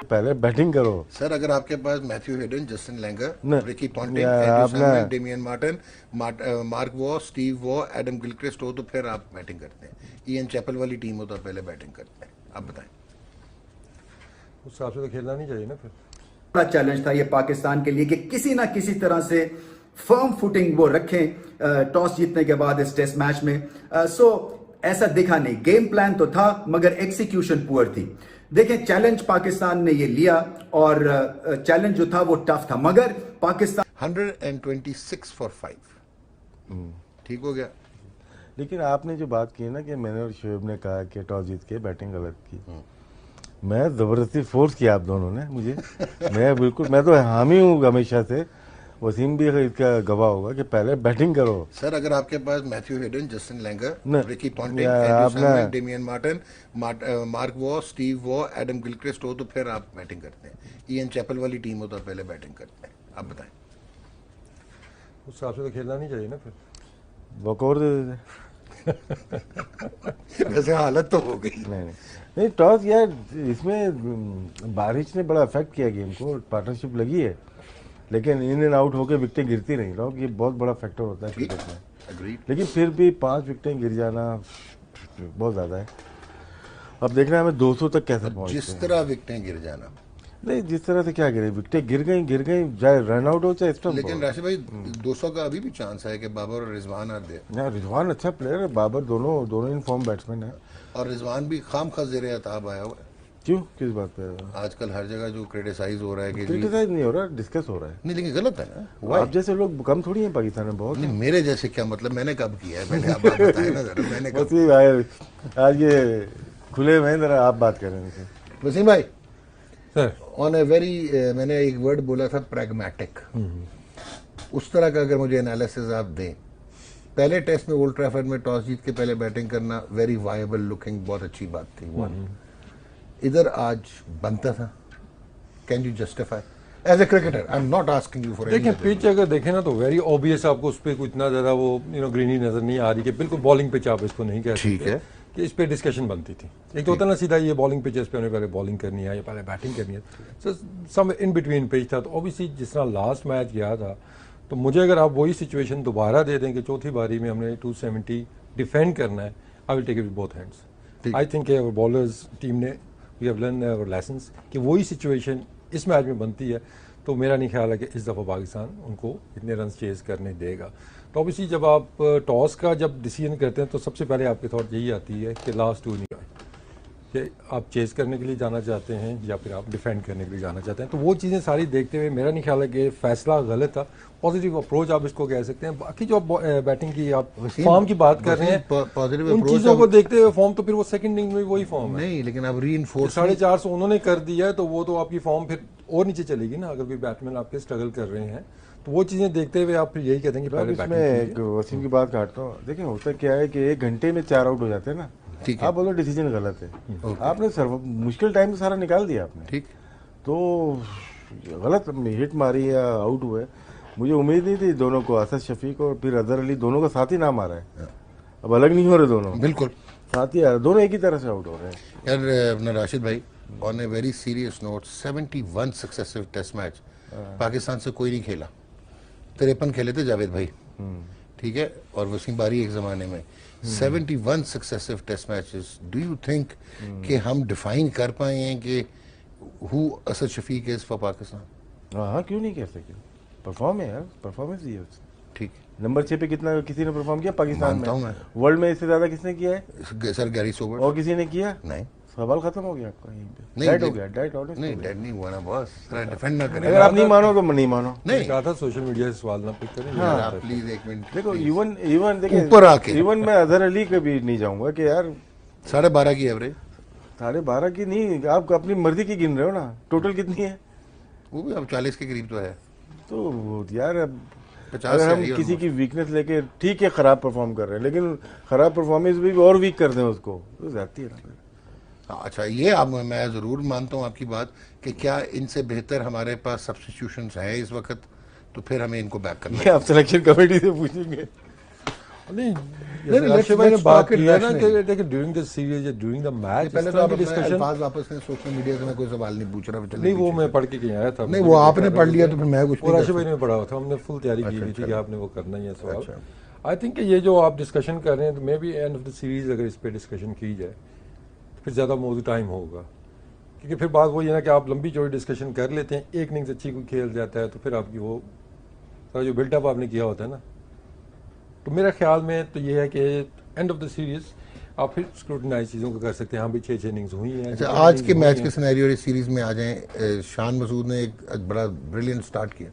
पहले बैटिंग करो सर। अगर आपके पास मैथ्यू हेडन, जस्टिन लैंगर, न, रिकी पॉन्टिंग, यार एंड्रू आपने Samuel, Damien Martyn, Mark Waugh, Steve Waugh, Adam Gilchrist हो तो फिर आप बैटिंग करते हैं। इयन चैपल वाली टीम हो तो आप पहले बैटिंग करते हैं। आप बताएं। उस हिसाब से तो खेलना नहीं चाहिए ना फिर। बड़ा चैलेंज था ये पाकिस्तान के लिए कि किसी ना किसी तरह से फर्म फुटिंग वो रखें टॉस जीतने के बाद इस टेस्ट मैच में। सो ऐसा दिखा नहीं, गेम प्लान तो था मगर एग्जीक्यूशन पुअर थी। देखें, चैलेंज पाकिस्तान ने ये लिया और चैलेंज जो था वो टफ था, मगर पाकिस्तान 126 फॉर 5 ठीक हो गया। लेकिन आपने जो बात की ना कि मैंने और शोएब ने कहा कि टॉस जीत के बैटिंग गलत की, मैं जबरदस्ती फोर्स किया आप दोनों ने मुझे। मैं तो हामी हूँ हमेशा से। वसीम भी इसका गवाह होगा कि पहले बैटिंग करो। सर, अगर आपके पास Matthew Hayden, Justin Langer, Ricky Ponting, यार एंड्रू आपने Samuel, Damien Martyn, Mark Waugh, Steve Waugh, Adam Gilchrist हो तो फिर आप बैटिंग करते हैं। इयन चैपल वाली टीम हो तो आप पहले बैटिंग करते हैं। आप बताएं। उस हिसाब से तो खेलना नहीं चाहिए ना फिर। वॉकओवर दे देते। वैसे हालत तो हो गई। नहीं टॉस यार, इसमें बारिश ने बड़ा अफेक्ट किया गेम को। पार्टनरशिप लगी है लेकिन इन एंड आउट होकर विकेटें गिरती नहीं। लोग ये बहुत बड़ा फैक्टर होता है क्रिकेट में। लेकिन फिर भी 5 विकेटें गिर जाना बहुत ज़्यादा है। अब देखना है हमें 200 तक कैसे पहुंचते हैं। जिस तरह विकेटें गिर जाना, नहीं जिस तरह से क्या गिरे, विकेटें गिर गई, चाहे रन आउट हो चाहे स्टंप हो। लेकिन राशिद भाई 200 का अभी भी चांस है कि बाबर और रिजवान आ दे। रिजवान अच्छा प्लेयर है, बाबर दोनों इन फॉर्म बैट्समैन है। और रिजवान भी खाम खा ज़ेरे अताब आया हुआ है। क्यों, किस बात पे? आजकल हर जगह जो क्रिटिसाइज हो रहा है कि क्रिटिसाइज नहीं हो रहा, डिस्कस हो रहा है। नहीं, लेकिन गलत है ना। आप जैसे लोग कम थोड़ी हैं पाकिस्तान में, बहुत नहीं, मेरे जैसे क्या मतलब, मैंने कब किया है? मैंने आप बात बताएं ना जरा, मैंने कब? वसीम भाई आज ये खुले हुए हैं, जरा आप बात करें इनसे। वसीम भाई सर, ऑन ए वेरी, मैंने एक वर्ड बोला था प्रैग्मेटिक। उस तरह का अगर मुझे एनालिसिस आप दें, पहले टेस्ट में ओल्ड ट्रैफर्ड में टॉस जीत के पहले बैटिंग करना वेरी वायबल लुकिंग, बहुत अच्छी बात थी। इधर आज बनता था। Can you justify as a cricketer? I am not asking you for. देखिए पिच अगर देखें ना तो वेरी ऑब्वियस, आपको उस पर कोई इतना ज़्यादा वो ग्रीनरी नजर नहीं आ रही कि बिल्कुल बॉलिंग पिच आप इसको नहीं कह सकते। ठीक है कि इस पे डिस्कशन बनती थी। एक तो होता ना सीधा ये बॉलिंग पिच, इस पे उन्हें पहले बॉलिंग करनी है या पहले बैटिंग करनी है। सो सम इन बिटवीन पिच था। तो ऑब्वियसली जिस तरह लास्ट मैच गया था, तो मुझे अगर आप वही सिचुएशन दोबारा दे दें कि चौथी बारी में हमने 270 डिफेंड करना है, I will take it with both hands. I think bowlers team ने we have learn our lessons कि वही सिचुएशन इस मैच में बनती है। तो मेरा नहीं ख्याल है कि इस दफ़ा पाकिस्तान उनको इतने रन चेज़ करने देगा। तो ऑब्वियसली जब आप टॉस का जब डिसीजन करते हैं तो सबसे पहले आपके थॉट यही आती है कि लास्ट 2 नहीं कि आप चेज़ करने के लिए जाना चाहते हैं या फिर आप डिफेंड करने के लिए जाना चाहते हैं। तो वो चीज़ें सारी देखते हुए मेरा नहीं ख्याल है कि फैसला गलत था। पॉजिटिव अप्रोच आप इसको कह सकते हैं। बाकी जो बैटिंग की आप फॉर्म की बात कर रहे हैं, उन चीज़ों को देखते हुए फॉर्म तो फिर वो सेकंड इनिंग में वही फॉर्म है। नहीं, लेकिन अब रीइंफोर्स 450 उन्होंने कर दिया है तो वो तो आपकी फॉर्म फिर और नीचे चलेगी ना। अगर कोई बैट्समैन आपके स्ट्रगल कर रहे हैं तो वो चीज़ें देखते हुए आप फिर यही कहते हैं कि पहले बैटिंग। वसीम की बात काटता हूँ। देखिए होता क्या है कि 1 घंटे में 4 आउट हो जाते हैं ना। ठीक है, आप बोलो डिसीजन गलत है। आपने मुश्किल टाइम से सारा निकाल दिया आपने। ठीक, तो गलत हिट मारी या आउट हुए। मुझे उम्मीद नहीं थी दोनों को, असद शफीक और फिर अजहर अली, दोनों का साथ ही नाम आ रहा है। अब अलग नहीं हो रहे, दोनों बिल्कुल साथ ही आ रहे, दोनों एक ही तरह से आउट हो रहे हैं। यार अपना राशिद भाई, on a very serious note, 71 successive test match Pakistan से कोई नहीं खेला। 53 खेले थे जावेद भाई, ठीक है, और वसीम बारी एक जमाने में। 71 successive test matches. Do you think कि हम डिफाइन कर पाए हैं कि who Asad Shafique is for Pakistan? हाँ, क्यों नहीं कह सकते? परफॉर्म है यार, परफॉर्मेंस ही है। ठीक, नंबर 6 पे कितना किसी ने परफॉर्म किया पाकिस्तान में? मैं वर्ल्ड में इससे ज्यादा किसने किया है? Sir Garry Sobers. और किसी ने किया? नहीं, सवाल खत्म हो गया आपका यहीं पे। नहीं, डेड हो गया, डेड ऑनेस्ट। नहीं, डेड नहीं हुआ ना बॉस, डिफेंड ना करें। अगर आप नहीं मानो तो नहीं मानो। नहीं, कहा था सोशल मीडिया से सवाल ना पिक करें। हाँ, आप प्लीज एक मिनट देखो, इवन देखिए ऊपर आके इवन मैं अजहर अली के भी नहीं जाऊंगा कि यार 12.5 की एवरेज, 12.5 की नहीं, आप अपनी मर्जी की गिन रहे हो ना। टोटल कितनी है? वो भी अब 40 के करीब तो है। तो यार अब 50 अगर से हम है किसी almost। की वीकनेस लेके ठीक है खराब परफॉर्म कर रहे हैं, लेकिन खराब परफॉर्मेंस भी और वीक कर दें उसको, तो जाती है ना। अच्छा, ये आप, मैं ज़रूर मानता हूँ आपकी बात कि क्या इनसे बेहतर हमारे पास सब्स्टिट्यूशंस हैं इस वक्त, तो फिर हमें इनको बैक करना ये आप सिलेक्शन कमेटी से पूछेंगे। नहीं नहीं, जैसे अर्शद भाई ने let's बात talk it की है ना rationally. कि देखिए ड्यूरिंग द सीरीज या ड्यूरिंग द मैच पहले इस तो तरह आप की अपने डिस्कशन अल्फाज वापस में सोशल मीडिया से मैं कोई सवाल नहीं पूछ रहा, चलिए नहीं वो पीछे मैं से। पढ़ के आया था। नहीं, वो आपने पढ़ लिया तो फिर मैं कुछ और नहीं अर्शद कर भाई ने पढ़ा हुआ था, हमने फुल तैयारी की हुई थी कि आपने वो करना ही है सवाल। अच्छा। आई थिंक ये जो आप डिस्कशन कर रहे हैं तो may be end of the series अगर इस पे डिस्कशन की जाए तो फिर ज़्यादा मौजूद टाइम होगा, क्योंकि फिर बात वही है ना कि आप लंबी चौड़ी डिस्कशन कर लेते हैं, एक इनिंग्स अच्छी कोई खेल जाता है तो फिर आपकी वो सारा जो बिल्टअप आपने किया होता है ना, तो मेरा ख्याल में तो ये है कि एंड ऑफ द सीरीज आप फिर स्क्रूटनाइज चीज़ों को कर सकते हैं। हाँ भाई 6 इनिंग्स हुई हैं। अच्छा, आज के मैच के सिनेरियो इस सीरीज में आ जाएं, शान मसूद ने एक बड़ा ब्रिलियंट स्टार्ट किया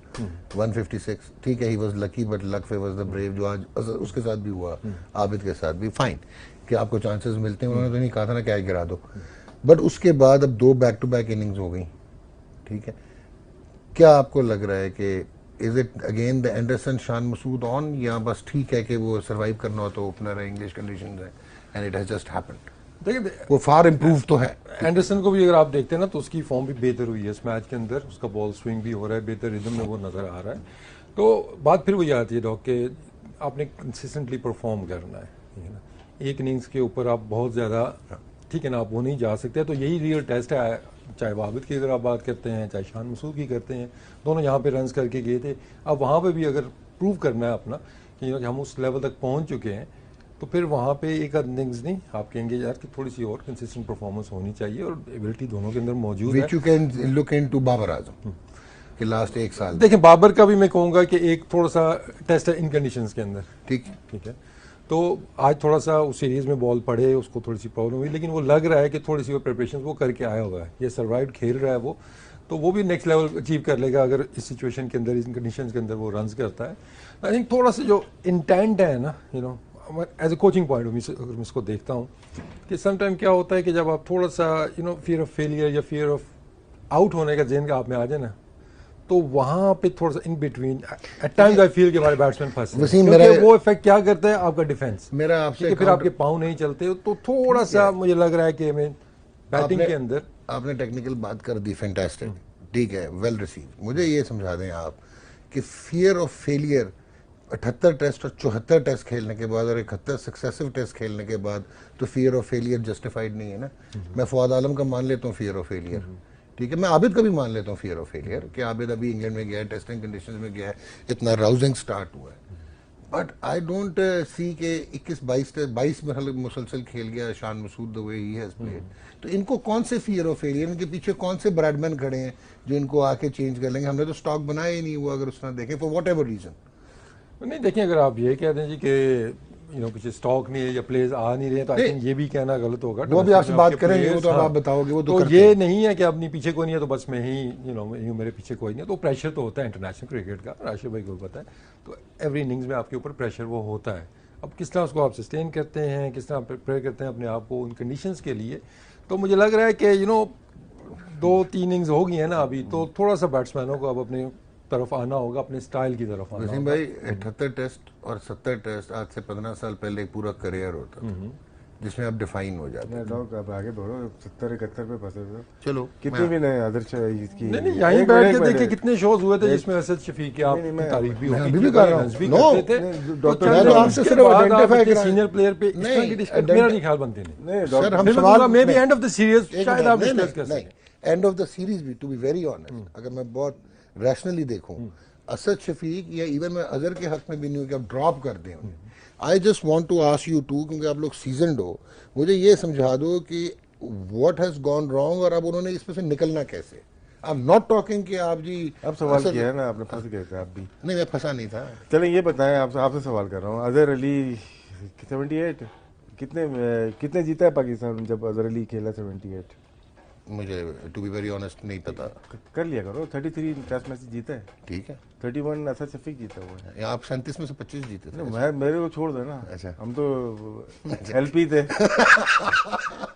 156, ठीक है, he was lucky but luck favours the brave, जो आज उसके साथ भी हुआ, आबिद के साथ भी, फाइन कि आपको चांसेस मिलते हैं, उन्होंने तो नहीं कहा था ना कैच गिरा दो, बट उसके बाद अब 2 बैक टू बैक इनिंग्स हो गई, ठीक है, क्या आपको लग रहा है कि is it again the Anderson Shan Masood on, या बस ठीक है कि वो सर्वाइव करना हो तो ओपनर है, इंग्लिश कंडीशंस है and it has just happened? देखिए वो फार इम्प्रूव तो है। एंडरसन को भी अगर आप देखते हैं ना तो उसकी फॉर्म भी बेहतर हुई है इस मैच के अंदर, उसका बॉल स्विंग भी हो रहा है, बेहतर रिदम में वो नज़र आ रहा है। तो बात फिर वही आती है डॉक के आपने कंसिस्टेंटली परफॉर्म करना है, ठीक है ना, एक इनिंग्स के ऊपर आप बहुत ज़्यादा, ठीक है ना, आप वो नहीं जा सकते। तो यही रियल टेस्ट है, चाहे वाबिद की अगर आप बात करते हैं, चाहे शान मसूद की करते हैं, दोनों यहाँ पे रन्स करके गए थे। अब वहाँ पे भी अगर प्रूव करना है अपना कि हम उस लेवल तक पहुँच चुके हैं, तो फिर वहाँ पे एक इनिंग्स नहीं, आप कहेंगे यार कि थोड़ी सी और कंसिस्टेंट परफॉर्मेंस होनी चाहिए, और एबिलिटी दोनों के अंदर मौजूद है। Which you can look into Babar Azam कि लास्ट 1 साल देखिए बाबर का भी मैं कहूँगा कि एक थोड़ा सा टेस्ट है इन कंडीशंस के अंदर, ठीक ठीक है, तो आज थोड़ा सा उस सीरीज में बॉल पड़े, उसको थोड़ी सी प्रॉब्लम हुई, लेकिन वो लग रहा है कि थोड़ी सी वो प्रिपरेशन वो करके आया हुआ है, ये सर्वाइव खेल रहा है वो, तो वो भी नेक्स्ट लेवल अचीव कर लेगा अगर इस सिचुएशन के अंदर, इन कंडीशंस के अंदर वो रन्स करता है। आई थिंक थोड़ा सा जो इंटेंट है ना, you know, as a coaching point अगर मैं इसको देखता हूँ कि समटाइम क्या होता है कि जब आप थोड़ा सा you know fear of failure या फियर ऑफ आउट होने का जेन का आप में आ जाए ना, तो वहाँ पे थोड़ा सा in between at times I feel कि हमारे बैट्समैन फंसते हैं, क्योंकि वो इफेक्ट क्या करता है आपका डिफेंस, मेरा आपसे फिर आपके पाँव नहीं चलते, तो थोड़ा सा मुझे लग रहा है कि मैं बैटिंग के अंदर आपने टेक्निकल बात कर दी, फैंटास्टिक, ठीक है, वेल रिसीव। मुझे ये समझा दें आप कि फियर ऑफ फेलियर 78 टेस्ट और 74 टेस्ट खेलने के बाद और 71 सक्सेसिव टेस्ट खेलने के बाद तो फियर ऑफ फेलियर जस्टिफाइड नहीं है ना। मैं फवाद आलम का मान लेता हूँ फियर ऑफ फेलियर, ठीक है, मैं आबिद का भी मान लेता हूँ फियर ऑफ फेलियर कि आबिद अभी इंग्लैंड में गया है, टेस्टिंग कंडीशंस में गया है, इतना राउजिंग स्टार्ट हुआ है, बट आई डोंट सी के 21-22 मुसलसल खेल गया Shan Masood the way he has played, तो इनको कौन से फियर ऑफ फेलियर, इनके पीछे कौन से ब्रैडमैन खड़े हैं जो इनको आके चेंज कर लेंगे? हमने तो स्टॉक बनाया ही नहीं हुआ अगर उसने देखें फॉर वॉट एवर रीजन। नहीं देखिए, अगर आप ये कह दें जी कि यू नो कुछ स्टॉक नहीं है या प्लेयर्स आ नहीं रहे, तो आई थिंक ये भी कहना गलत होगा। वो भी आपसे बात करेंगे, वो तो आप बताओगे, वो तो ये नहीं है कि अपनी पीछे कोई नहीं है तो बस मैं ही यू नो मेरे पीछे कोई नहीं है, तो प्रेशर तो होता है इंटरनेशनल क्रिकेट का, राशिद भाई को पता है, तो एवरी इनिंग्स में आपके ऊपर प्रेशर वो होता है। अब किस तरह उसको आप सस्टेन करते हैं, किस तरह प्रिपेयर करते हैं अपने आप को उन कंडीशंस के लिए, तो मुझे लग रहा है कि यू नो 2-3 इनिंग्स हो गई है ना अभी, तो थोड़ा सा बैट्समैनों को अब अपने तरफ आना होगा, अपने स्टाइल की तरफ आना वसीम होगा। भाई 78 टेस्ट और 70 टेस्ट आज से 15 साल पहले एक पूरा करियर होता था जिसमें आप डिफाइन हो जाते हैं। डॉग अब आगे बढ़ो, 70-71 पे फंसे हुए हो। चलो कितनी भी नहीं आदर्श इसकी नहीं यहीं बैठ के देखिए कितने शोज हुए थे जिसमें असद शफीक की आप तारीफ भी मैं होती अभी थी, भी कर रहा हूँ। runs भी No, करते थे, डॉक्टर, मैं तो आपसे सिर्फ identify करा- सीनियर प्लेयर पे इस तरह की डिस्कस मेरा नहीं ख्याल बनते नहीं। नहीं सर डॉक्टर, हम फिर मैं सवाल कहूँगा may be end of the series एक शायद आप मिनट, डिस्कस कर नहीं, सकें। एंड ऑफ द सीरीज भी टू बी वेरी ऑनेस्ट, अगर मैं बहुत रैशनली देखूं, असद शफीक या इवन मैं अजहर के हक में भी नहीं हूं कि आप ड्रॉप कर दें उन्हें। I just want to ask you too, क्योंकि आप लोग सीजनड हो, मुझे ये समझा दो कि व्हाट हैज गॉन रॉन्ग और अब उन्होंने इसमें से निकलना कैसे। आई एम नॉट टॉकिंग कि आप जी अब सवाल किया है ना आपने, फंस गए थे आप भी। नहीं, मैं फंसा नहीं था। चलें ये बताएं, आपसे सवाल कर रहा हूँ, अजहर अली 78 कितने जीता है पाकिस्तान जब अजहर अली खेला 78? मुझे टू बी वेरी ऑनेस्ट नहीं पता। कर लिया करो, 33 टेस्ट मैच जीता है, ठीक है, 31 असद शफीक जीता हुआ है। आप 37 में से 25 जीते थे। नहीं, मैं मेरे को छोड़ दो ना, अच्छा। हम तो हेल्प ही थे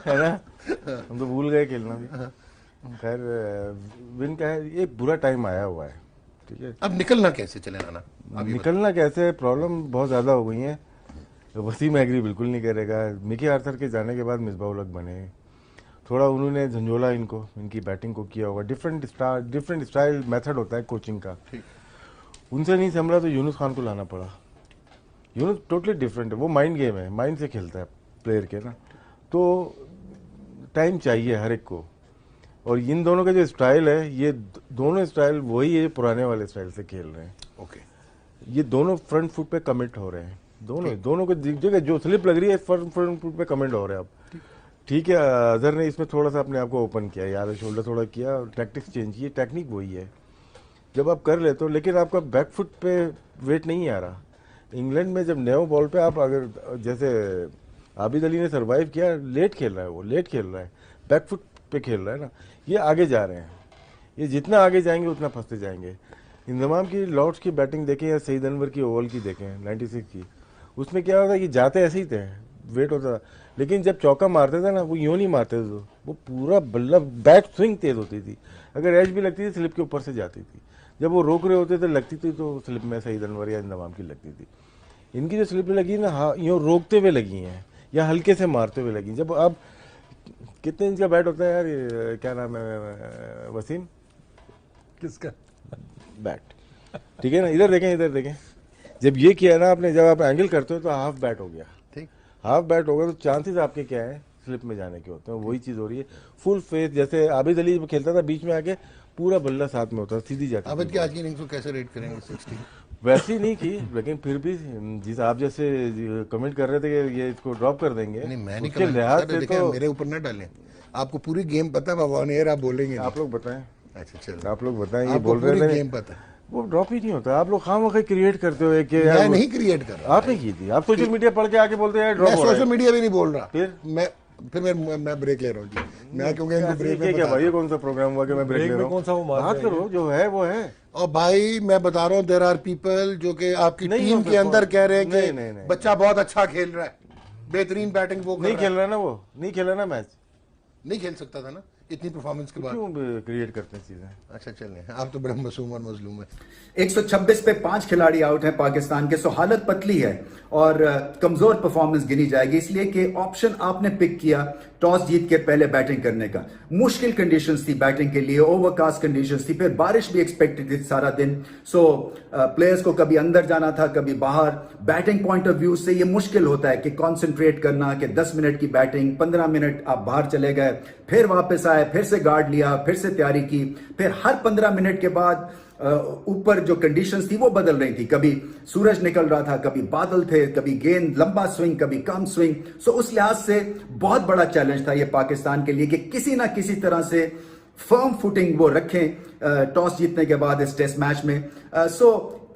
है ना, हम तो भूल गए खेलना भी। खैर विन का है, एक बुरा टाइम आया हुआ है, ठीक है, अब निकलना कैसे चले ना अभी निकलना कैसे, प्रॉब्लम बहुत ज़्यादा हो गई हैं। वसीम एग्री बिल्कुल नहीं करेगा, मिकी आर्थर के जाने के बाद मिसबाह उल हक बने, थोड़ा उन्होंने झंझोला इनको, इनकी बैटिंग को किया होगा, डिफरेंट स्टाइल मेथड होता है कोचिंग का, उनसे नहीं संभला तो यूनुस खान को लाना पड़ा, टोटली डिफरेंट है, वो माइंड गेम है, माइंड से खेलता है प्लेयर के ना, तो टाइम चाहिए हर एक को। और इन दोनों का जो स्टाइल है, ये दोनों स्टाइल वही है पुराने वाले स्टाइल से खेल रहे हैं। ओके, ये दोनों फ्रंट फुट पे कमिट हो रहे हैं, दोनों को जगह जो स्लिप लग रही है फ्रंट फुट पे कमिट हो रहे हैं अब। ठीक है, अजहर ने इसमें थोड़ा सा अपने आप को ओपन किया, यार शोल्डर थोड़ा किया, टैक्टिक्स चेंज की, टेक्निक वही है जब आप कर लेते हो, लेकिन आपका बैक फुट पे वेट नहीं आ रहा। इंग्लैंड में जब नेव बॉल पे आप अगर जैसे आबिद अली ने सर्वाइव किया, लेट खेल रहा है, वो लेट खेल रहा है, बैक फुट पे खेल रहा है ना, ये आगे जा रहे हैं, ये जितना आगे जाएंगे उतना फंसते जाएंगे। इंजमाम की लॉर्ड्स की बैटिंग देखें या सईद अनवर की ओवल की देखें 96 की, उसमें क्या होता है कि जाते ऐसे ही थे, वेट होता था, लेकिन जब चौका मारते थे ना, वो यूं नहीं मारते थे, वो पूरा बल्ला बैट स्विंग तेज होती थी, अगर एज भी लगती थी स्लिप के ऊपर से जाती थी, जब वो रोक रहे होते थे लगती थी तो स्लिप में सईद अनवर या इंजमाम की लगती थी। इनकी जो स्लिप लगी ना, हाँ यूँ रोकते हुए लगी हैं या हल्के से मारते हुए लगी। जब अब कितने इंच का बैट होता है यार, ये क्या नाम है वसीम, किसका बैट, ठीक है ना, इधर देखें, जब ये किया ना आपने, जब आप एंगल करते हो तो हाफ बैट हो गया, ठीक, हाफ बैट होगा तो चांसेस आपके क्या है स्लिप में जाने के होते हैं, वही चीज हो रही है। फुल फेस जैसे आबिद अली खेलता था, बीच में आके पूरा बल्ला साथ में होता, सीधी जाती। आबिद की आज की इनिंग्स को कैसे रेट करेंगे? 60 वैसी नहीं की, लेकिन फिर भी जिस आप जैसे कमेंट कर रहे थे कि ये इसको ड्रॉप कर देंगे, नहीं, मैं नहीं उसके लिहाज से तो मेरे ऊपर न डालें, आपको पूरी गेम पता है, ऑन एयर आप बोलेंगे। आप लोग बताएं, अच्छा चलो, आप लोग बताएं, ये आपको बोल रहे पूरी थे गेम पता है। वो ड्रॉप ही नहीं होता, आप लोग खामखा क्रिएट करते हो कि मैं नहीं क्रिएट कर रहा, आपने की थी, आप सोशल मीडिया पढ़ के आके बोलते हैं ड्रॉप मैं हो रहा है। सोशल मीडिया भी नहीं बोल रहा, फिर मैं ब्रेक ले रहा हूँ जी, मैं क्योंकि इनको ब्रेक क्या भाई, ये कौन सा प्रोग्राम हुआ कि मैं ब्रेक ले रहा हूँ? कौन सा वो मार बात रहे हैं? करो, जो है वो है। और भाई मैं बता रहा हूँ, देयर आर पीपल जो कि आपकी नहीं टीम हो के सकता। अंदर कह रहे हैं नहीं, कि नहीं, नहीं। बच्चा बहुत अच्छा खेल रहा है, बेहतरीन बैटिंग वो कर नहीं रहा है। खेल रहा ना, वो नहीं खेला ना मैच, नहीं खेल सकता था ना इतनी परफॉर्मेंस के बाद। क्यों क्रिएट करते हैं चीजें? अच्छा चलें, आप तो बड़े मासूम और मजलूम है। 126 पे 5 खिलाड़ी आउट हैं पाकिस्तान के, सो हालत पतली है और कमजोर परफॉर्मेंस गिनी जाएगी, इसलिए कि ऑप्शन आपने पिक किया टॉस जीत के पहले बैटिंग करने का। मुश्किल कंडीशंस थी बैटिंग के लिए, ओवरकास्ट कंडीशंस थी, फिर बारिश भी एक्सपेक्टेड थी सारा दिन, सो प्लेयर्स को कभी अंदर जाना था कभी बाहर। बैटिंग पॉइंट ऑफ व्यू से ये मुश्किल होता है कि कॉन्सेंट्रेट करना, कि 10 मिनट की बैटिंग, 15 मिनट आप बाहर चले गए, फिर वापस आए, फिर से गार्ड लिया, फिर से तैयारी की, फिर हर 15 मिनट के बाद ऊपर जो कंडीशंस थी वो बदल रही थी, कभी सूरज निकल रहा था, कभी बादल थे, कभी गेंद लंबा स्विंग, कभी कम स्विंग। सो उस लिहाज से बहुत बड़ा चैलेंज था ये पाकिस्तान के लिए कि किसी ना किसी तरह से फर्म फुटिंग वो रखें टॉस जीतने के बाद इस टेस्ट मैच में। सो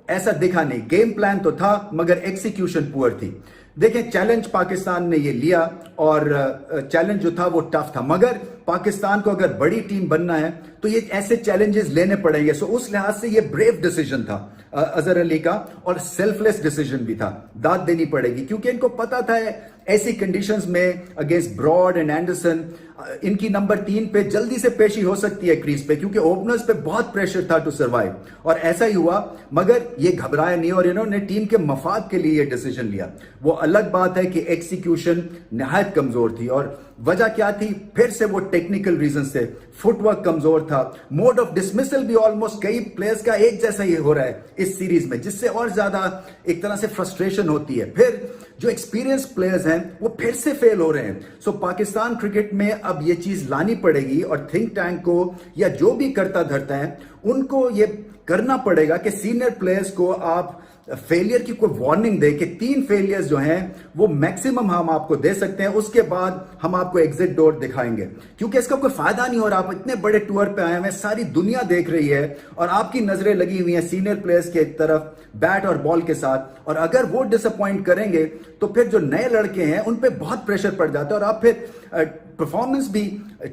ऐसा दिखा नहीं, गेम प्लान तो था मगर एक्सिक्यूशन पुअर थी। देखें, चैलेंज पाकिस्तान ने ये लिया और चैलेंज जो था वो टफ था, मगर पाकिस्तान को अगर बड़ी टीम बनना है तो ये ऐसे चैलेंजेस लेने पड़ेंगे। सो उस लिहाज से ये ब्रेव डिसीजन था अजहर अली का और सेल्फलेस डिसीजन भी था, दाद देनी पड़ेगी, क्योंकि इनको पता था ऐसी कंडीशंस में अगेंस्ट ब्रॉड एंड एंडरसन इनकी नंबर 3 पे जल्दी से पेशी हो सकती है क्रीज पे, क्योंकि ओपनर्स पे बहुत प्रेशर था टू सर्वाइव, और ऐसा ही हुआ। मगर ये घबराया नहीं और इन्होंने टीम के मफाद के लिए ये डिसीजन लिया। वो अलग बात है कि एक्सिक्यूशन निहायत कमजोर थी, और वजह क्या थी? फिर से वो टेक्निकल रीजन से फुटवर्क कमजोर था, मोड ऑफ डिसमिसल भी ऑलमोस्ट कई प्लेयर्स का एक जैसा ही हो रहा है इस सीरीज में, जिससे और ज्यादा एक तरह से फ्रस्ट्रेशन होती है। फिर जो एक्सपीरियंस प्लेयर्स हैं वो फिर से फेल हो रहे हैं। सो पाकिस्तान क्रिकेट में अब ये चीज लानी पड़ेगी और थिंक टैंक को या जो भी करता धरता है उनको ये करना पड़ेगा कि सीनियर प्लेयर्स को आप फेलियर की कोई वार्निंग दे कि 3 फेलियर्स जो हैं वो मैक्सिमम हम आपको दे सकते हैं, उसके बाद हम आपको एग्जिट डोर दिखाएंगे, क्योंकि इसका कोई फायदा नहीं हो रहा। आप इतने बड़े टूर पे आए हैं, सारी दुनिया देख रही है और आपकी नजरें लगी हुई हैं सीनियर प्लेयर्स के तरफ बैट और बॉल के साथ, और अगर वो डिसअपॉइंट करेंगे तो फिर जो नए लड़के हैं उन पे बहुत प्रेशर पड़ जाता है और आप फिर परफॉर्मेंस भी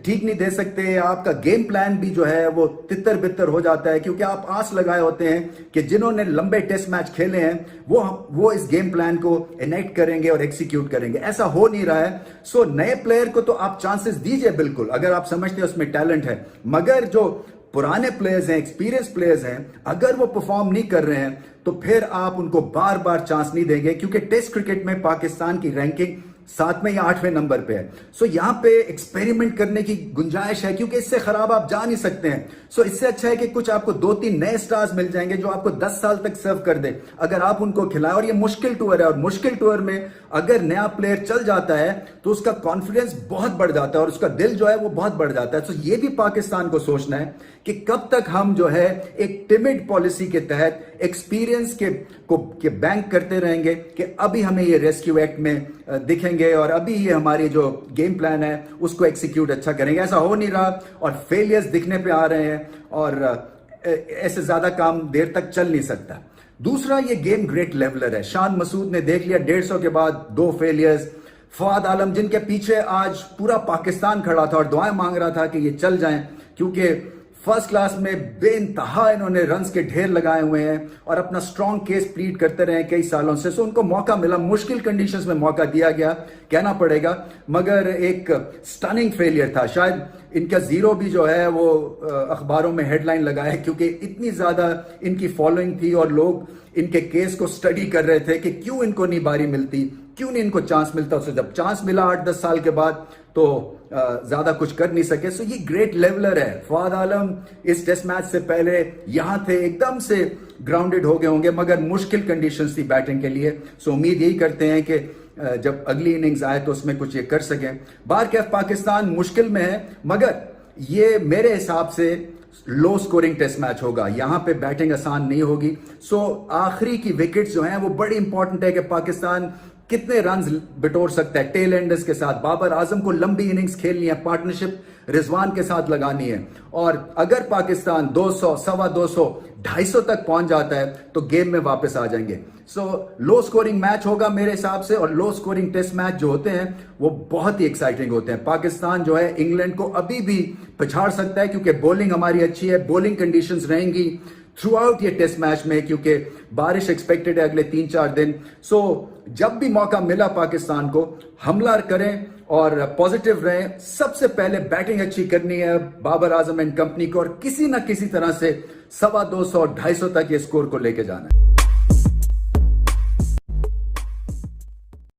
ठीक नहीं दे सकते। आपका गेम प्लान भी जो है वो तितर बितर हो जाता है, क्योंकि आप आस लगाए होते हैं कि जिन्होंने लंबे टेस्ट मैच खेले हैं वो इस गेम प्लान को इनेक्ट करेंगे और एग्जीक्यूट करेंगे। ऐसा हो नहीं रहा है। सो नए प्लेयर को तो आप चांसेस दीजिए बिल्कुल, अगर आप समझते हैं उसमें टैलेंट है, मगर जो पुराने प्लेयर्स हैं, एक्सपीरियंस प्लेयर्स हैं, अगर वो परफॉर्म नहीं कर रहे हैं तो फिर आप उनको बार बार चांस नहीं देंगे, क्योंकि टेस्ट क्रिकेट में पाकिस्तान की रैंकिंग 7वें या 8वें नंबर पे है। सो यहाँ पे एक्सपेरिमेंट करने की गुंजाइश है, क्योंकि इससे खराब आप जा नहीं सकते हैं। सो इससे अच्छा है कि कुछ आपको 2-3 नए स्टार्स मिल जाएंगे जो आपको 10 साल तक सर्व कर दे, अगर आप उनको खिलाएं। और ये मुश्किल टूर है, और मुश्किल टूर में अगर नया प्लेयर चल जाता है तो उसका कॉन्फिडेंस बहुत बढ़ जाता है और उसका दिल जो है वो बहुत बढ़ जाता है। तो ये भी पाकिस्तान को सोचना है कि कब तक हम जो है एक टिमिड पॉलिसी के तहत एक्सपीरियंस के बैंक करते रहेंगे कि अभी हमें ये रेस्क्यू एक्ट में दिखेंगे और अभी ये हमारी जो गेम प्लान है उसको एग्जीक्यूट अच्छा करेंगे। ऐसा हो नहीं रहा और फेलियर्स दिखने पे आ रहे हैं और ऐसे ज्यादा काम देर तक चल नहीं सकता। दूसरा, ये गेम ग्रेट लेवलर है। शान मसूद ने देख लिया 150 के बाद 2 फेलियर्स। फवाद आलम जिनके पीछे आज पूरा पाकिस्तान खड़ा था और दुआएं मांग रहा था कि ये चल जाएं, क्योंकि फर्स्ट क्लास में बेइंतहा इन्होंने रन्स के ढेर लगाए हुए हैं और अपना स्ट्रॉन्ग केस प्लीड करते रहे कई सालों से। सो उनको मौका मिला, मुश्किल कंडीशंस में मौका दिया गया कहना पड़ेगा, मगर एक स्टनिंग फेलियर था। शायद इनका जीरो भी जो है वो अखबारों में हेडलाइन लगा है, क्योंकि इतनी ज्यादा इनकी फॉलोइंग थी और लोग इनके केस को स्टडी कर रहे थे कि क्यों इनको नहीं बारी मिलती, क्यों नहीं इनको चांस मिलता। उससे जब चांस मिला 8-10 साल के बाद तो ज्यादा कुछ कर नहीं सके। सो ये ग्रेट लेवलर है। फवाद आलम इस टेस्ट मैच से पहले यहां थे, एकदम से ग्राउंडेड हो गए होंगे, मगर मुश्किल कंडीशंस थी बैटिंग के लिए। सो उम्मीद यही करते हैं कि जब अगली इनिंग्स आए तो उसमें कुछ ये कर सकें। बाहर पाकिस्तान मुश्किल में है, मगर ये मेरे हिसाब से लो स्कोरिंग टेस्ट मैच होगा। यहां पे बैटिंग आसान नहीं होगी। सो आखिरी की विकेट्स जो हैं वो बड़ी इंपॉर्टेंट है कि पाकिस्तान कितने रन्स बिटोर सकता है टेल एंडर्स के साथ। बाबर आजम को लंबी इनिंग्स खेलनी है, पार्टनरशिप रिजवान के साथ लगानी है, और अगर पाकिस्तान 200, 225, 250 तक पहुंच जाता है तो गेम में वापस आ जाएंगे। सो लो स्कोरिंग मैच होगा मेरे हिसाब से, और लो स्कोरिंग टेस्ट मैच जो होते हैं वो बहुत ही एक्साइटिंग होते हैं। पाकिस्तान जो है इंग्लैंड को अभी भी पछाड़ सकता है, क्योंकि बॉलिंग हमारी अच्छी है, बॉलिंग कंडीशंस रहेंगी थ्रू आउट ये टेस्ट मैच में, क्योंकि बारिश एक्सपेक्टेड है अगले 3-4 दिन। सो जब भी मौका मिला पाकिस्तान को हमला करें और पॉजिटिव रहें। सबसे पहले बैटिंग अच्छी करनी है बाबर आजम एंड कंपनी को, और किसी ना किसी तरह से 225, 250 तक ये स्कोर को लेके जाना है।